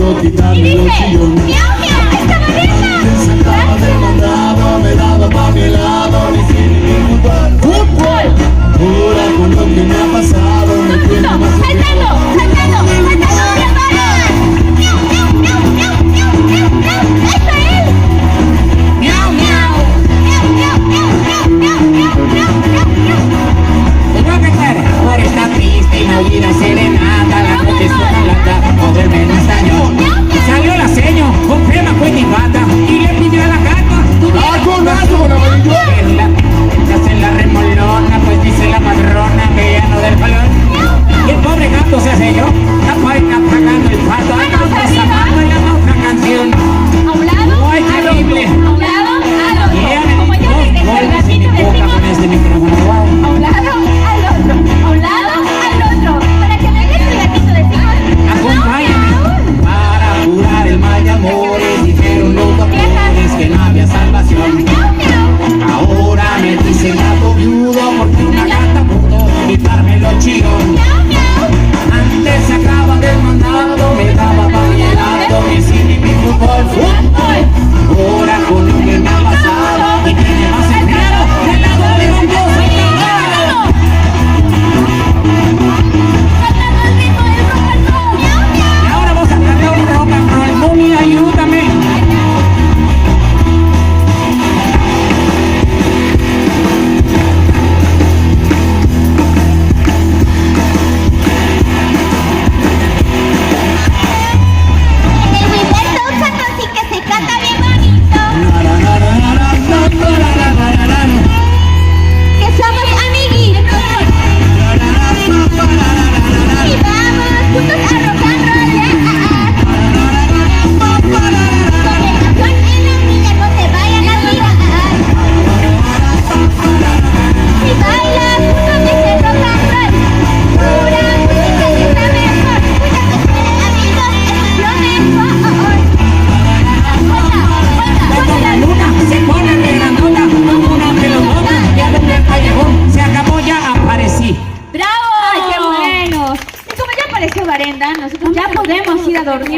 quiero quitarme los chillones. ¡Miau, miau! ¡Esta Vanessa! Sacaba del mandado, me daba pa' mi lado, ni sin ni fútbol. ¡Fútbol! Ahora con lo que me ha pasado, me tiene más ¡Saltando! ¡Saltando! ¡Saltando! ¡Miau, miau, miau, miau, miau, miau, miau! ¡Ahí está él! ¡Miau, miau! ¡Miau, miau, miau, miau, miau, miau, miau, miau, miau! Señor César, ahora está triste y no olvida serenata. La noche es una lata, poderme no extrañó. Salió la seño con crema, cuenta y pata y le pidió a la gata. ¡Ah, con amarillo! Estás en la remolona, pues dice la madrona que ya no del balón. Y el pobre gato se hace yo, está pagando el pato. Anda zapando en la otra canción. ¿A un lado? ¡Ay, terrible! ¿A un lado? Al otro. Y ya Como ya regresó el golpes en gatito, mi boca decimos con este micrófono. Wow. a un lado, al otro. A un lado, al otro. Para que regrese el gatito, decimos Acompáñame para curar el mal de amores. Dijeron los doctores que no había salvación. miau, miau. Ahora me dicen gato viudo porque una gata pudo quitarme los chillos. Miau, miau. Antes se acaban del mandado, me daba pa' mi helado, mi cine y mi fútbol. ¡Fútbol! Ahora con lo que me ha pasado y tiene más empleado del lado de un pozo y cantado. Cantando el ritmo del rock and roll. Miau, miau. Y ahora vamos a cantar un rock and roll. Mumi, ayúdame. En el Wimberto un cantoncín que se canta bien bonito. Que somos amiguitos. Y vamos juntos a rock and roll. Con el cajón en la milla no te vayan a tirar. Y baila juntos dice rock and roll. Pura música es la mejor. Cuídate, amigos, esto es lo mejor. Cuando la luna se pone de grandota, como una pelotota, ya desde el callejón se acabó, ya aparecí. ¡Bravo! ¡Ay, qué bueno! Y como ya apareció Varenda, nosotros ya podemos ir a dormir.